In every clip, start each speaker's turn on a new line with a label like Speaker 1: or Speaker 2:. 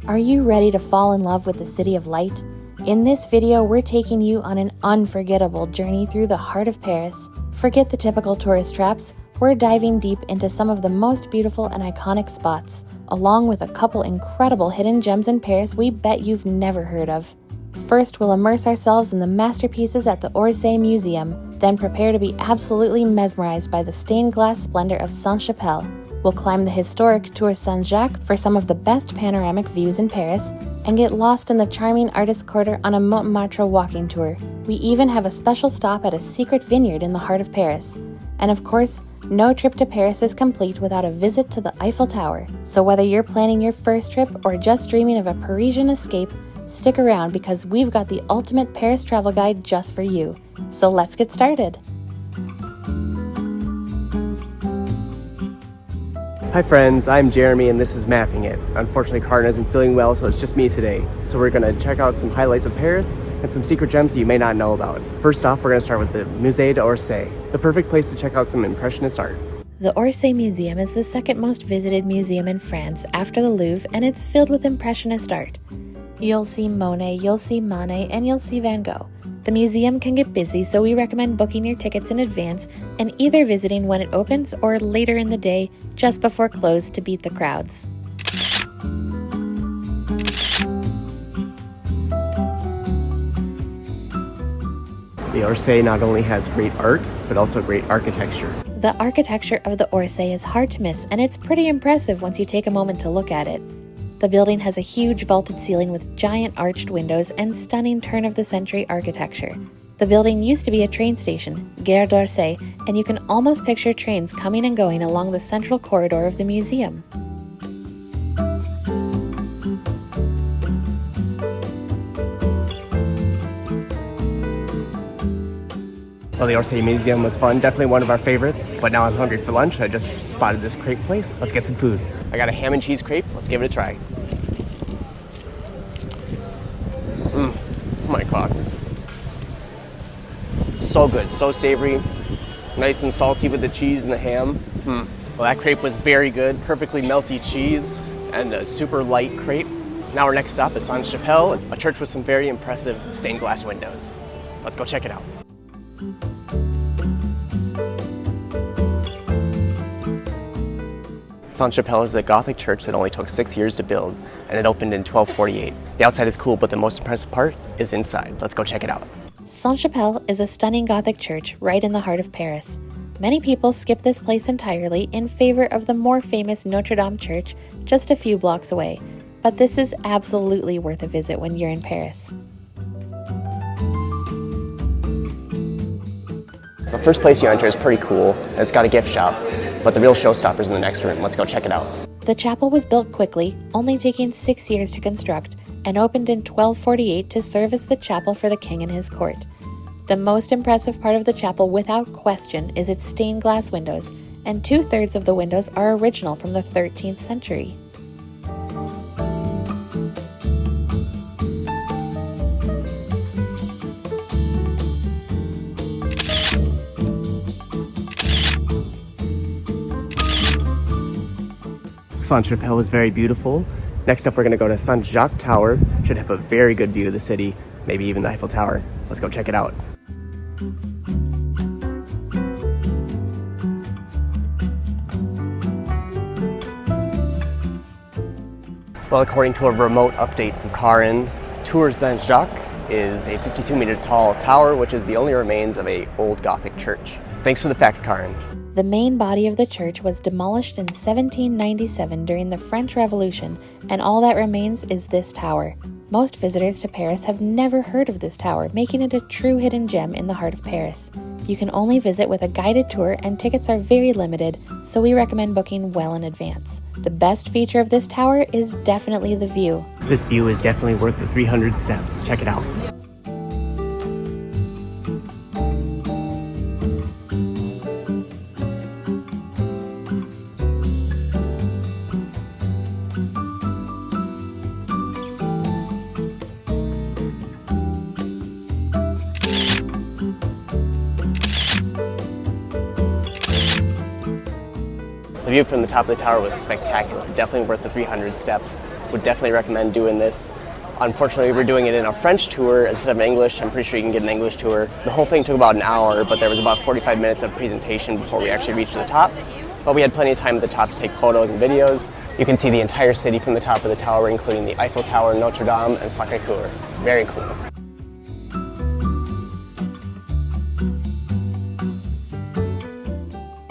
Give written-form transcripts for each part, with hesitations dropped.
Speaker 1: Are you ready to fall in love with the City of Light? In this video, we're taking you on an unforgettable journey through the heart of Paris. Forget the typical tourist traps. We're diving deep into some of the most beautiful and iconic spots, along with a couple incredible hidden gems in Paris we bet you've never heard of. First, we'll immerse ourselves in the masterpieces at the Orsay Museum, then prepare to be absolutely mesmerized by the stained glass splendor of Sainte Chapelle. We'll climb the historic Tour Saint-Jacques for some of the best panoramic views in Paris, and get lost in the charming artist's quarter on a Montmartre walking tour. We even have a special stop at a secret vineyard in the heart of Paris. And of course, no trip to Paris is complete without a visit to the Eiffel Tower. So whether you're planning your first trip or just dreaming of a Parisian escape, stick around because we've got the ultimate Paris travel guide just for you. So let's get started.
Speaker 2: Hi friends, I'm Jeremy and this is Mapping It. Unfortunately, Karin isn't feeling well, so it's just me today. So we're going to check out some highlights of Paris and some secret gems that you may not know about. First off, we're going to start with the Musée d'Orsay, the perfect place to check out some Impressionist art.
Speaker 1: The Orsay Museum is the second most visited museum in France after the Louvre, and it's filled with Impressionist art. You'll see Monet, you'll see Manet, and you'll see Van Gogh. The museum can get busy, so we recommend booking your tickets in advance and either visiting when it opens or later in the day, just before close to beat the crowds.
Speaker 2: The Orsay not only has great art, but also great architecture.
Speaker 1: The architecture of the Orsay is hard to miss, and it's pretty impressive once you take a moment to look at it. The building has a huge vaulted ceiling with giant arched windows and stunning turn-of-the-century architecture. The building used to be a train station, Gare d'Orsay, and you can almost picture trains coming and going along the central corridor of the museum.
Speaker 2: Well, the Orsay Museum was fun, definitely one of our favorites, but now I'm hungry for lunch. I just spotted this crepe place. Let's get some food. I got a ham and cheese crepe. Let's give it a try. Oh my God. So good, so savory, nice and salty with the cheese and the ham. Well, that crepe was very good, perfectly melty cheese and a super light crepe. Now our next stop is Sainte Chapelle, a church with some very impressive stained glass windows. Let's go check it out. Sainte Chapelle is a Gothic church that only took 6 years to build, and it opened in 1248. The outside is cool, but the most impressive part is inside. Let's go check it out.
Speaker 1: Sainte Chapelle is a stunning Gothic church right in the heart of Paris. Many people skip this place entirely in favor of the more famous Notre Dame church just a few blocks away, but this is absolutely worth a visit when you're in Paris.
Speaker 2: The first place you enter is pretty cool, and it's got a gift shop, but the real showstopper's in the next room. Let's go check it out.
Speaker 1: The chapel was built quickly, only taking 6 years to construct, and opened in 1248 to serve as the chapel for the king and his court. The most impressive part of the chapel, without question, is its stained glass windows, and 2/3 of the windows are original from the 13th century.
Speaker 2: Sainte Chapelle is very beautiful. Next up, we're going to go to Saint-Jacques Tower. Should have a very good view of the city, maybe even the Eiffel Tower. Let's go check it out. Well, according to a remote update from Karin, Tour Saint-Jacques is a 52-meter tall tower, which is the only remains of an old Gothic church. Thanks for the facts, Karin.
Speaker 1: The main body of the church was demolished in 1797 during the French Revolution, and all that remains is this tower. Most visitors to Paris have never heard of this tower, making it a true hidden gem in the heart of Paris. You can only visit with a guided tour, and tickets are very limited, so we recommend booking well in advance. The best feature of this tower is definitely the view.
Speaker 2: This view is definitely worth the 300 steps. Check it out. The view from the top of the tower was spectacular, definitely worth the 300 steps. Would definitely recommend doing this. Unfortunately, we're doing it in a French tour instead of English. I'm pretty sure you can get an English tour. The whole thing took about an hour, but there was about 45 minutes of presentation before we actually reached the top. But we had plenty of time at the top to take photos and videos. You can see the entire city from the top of the tower, including the Eiffel Tower, Notre Dame, and Sacré-Cœur. It's very cool.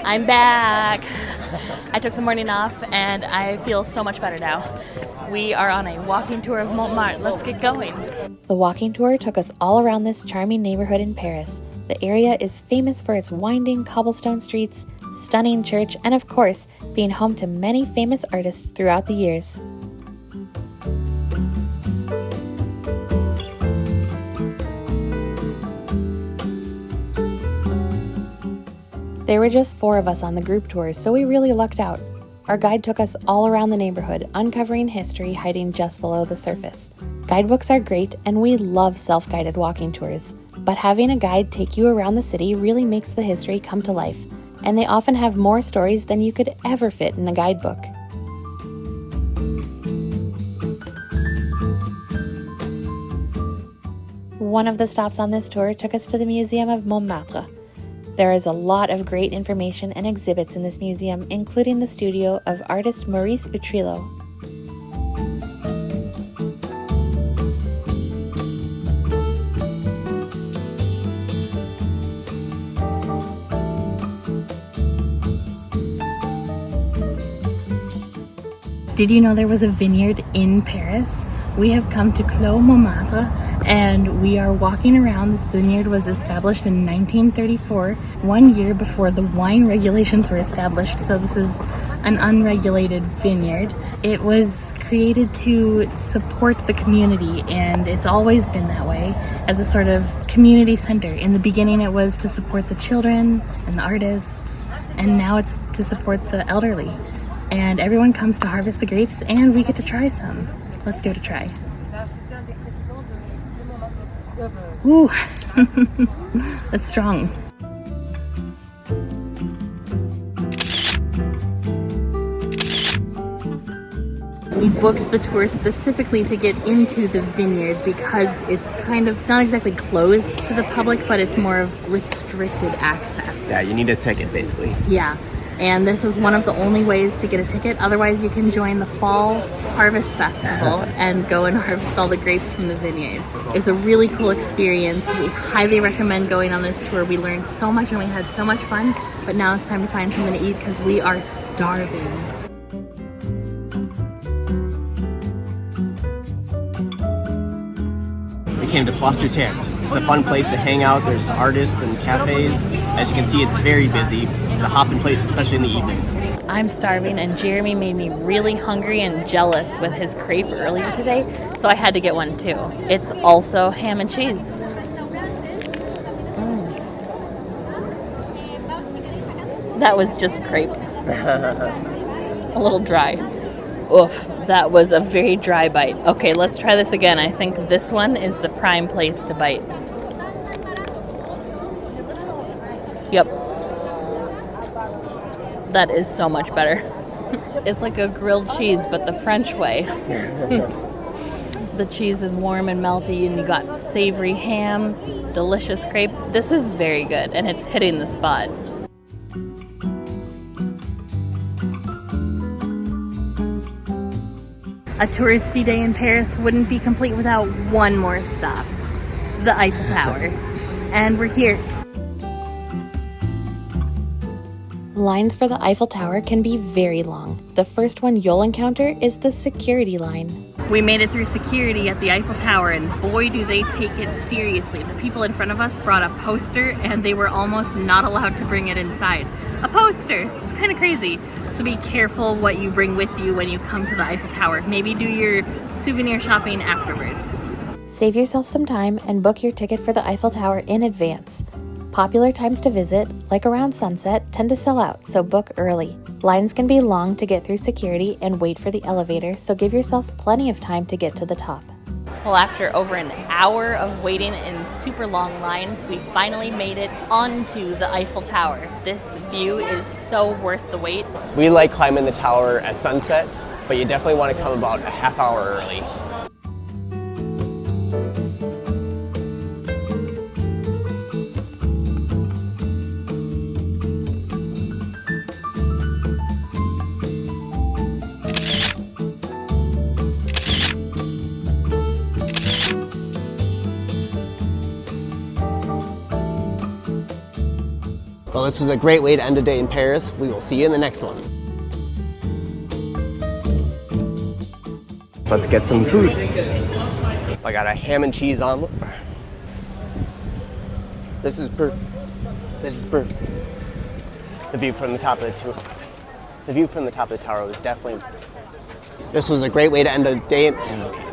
Speaker 3: I'm back. I took the morning off and I feel so much better now. We are on a walking tour of Montmartre. Let's get going.
Speaker 1: The walking tour took us all around this charming neighborhood in Paris. The area is famous for its winding cobblestone streets, stunning church, and of course, being home to many famous artists throughout the years. There were just 4 of us on the group tours, so we really lucked out. Our guide took us all around the neighborhood, uncovering history hiding just below the surface. Guidebooks are great, and we love self-guided walking tours. But having a guide take you around the city really makes the history come to life, and they often have more stories than you could ever fit in a guidebook. One of the stops on this tour took us to the Museum of Montmartre. There is a lot of great information and exhibits in this museum, including the studio of artist Maurice Utrillo. Did you know there was a vineyard in Paris? We have come to Clos Montmartre and we are walking around. This vineyard was established in 1934, 1 year before the wine regulations were established, so this is an unregulated vineyard. It was created to support the community, and it's always been that way, as a sort of community center. In the beginning it was to support the children and the artists, and now it's to support the elderly. And everyone comes to harvest the grapes, and we get to try some. Let's give it a try. Ooh, that's strong. We booked the tour specifically to get into the vineyard because it's kind of not exactly closed to the public, but it's more of restricted access.
Speaker 2: Yeah, you need a ticket basically.
Speaker 3: Yeah. And this was one of the only ways to get a ticket. Otherwise, you can join the Fall Harvest Festival and go and harvest all the grapes from the vineyard. It's a really cool experience. We highly recommend going on this tour. We learned so much and we had so much fun, but now it's time to find something to eat because we are starving.
Speaker 2: We came to Place du Temple. It's a fun place to hang out. There's artists and cafes. As you can see, it's very busy. It's a hopping place, especially in the evening.
Speaker 3: I'm starving, and Jeremy made me really hungry and jealous with his crepe earlier today, so I had to get one too. It's also ham and cheese. That was just crepe. A little dry. Oof, that was a very dry bite. Okay, let's try this again. I think this one is the prime place to bite. Yep. That is so much better. It's like a grilled cheese, but the French way. The cheese is warm and melty, and you got savory ham, delicious crepe. This is very good, and it's hitting the spot. A touristy day in Paris wouldn't be complete without one more stop, the Eiffel Tower. And we're here.
Speaker 1: Lines for the Eiffel Tower can be very long. The first one you'll encounter is the security line.
Speaker 3: We made it through security at the Eiffel Tower, and boy do they take it seriously. The people in front of us brought a poster and they were almost not allowed to bring it inside. A poster! It's kind of crazy. So be careful what you bring with you when you come to the Eiffel Tower. Maybe do your souvenir shopping afterwards.
Speaker 1: Save yourself some time and book your ticket for the Eiffel Tower in advance. Popular times to visit, like around sunset, tend to sell out, so book early. Lines can be long to get through security and wait for the elevator, so give yourself plenty of time to get to the top.
Speaker 3: Well, after over an hour of waiting in super long lines, we finally made it onto the Eiffel Tower. This view is so worth the wait.
Speaker 2: We like climbing the tower at sunset. but you definitely want to come about a half hour early. Well, this was a great way to end a day in Paris. We will see you in the next one. Let's get some food. I got a ham and cheese omelet. This is perfect. The view from the top of the tower was definitely. This was a great way to end a day in. Okay.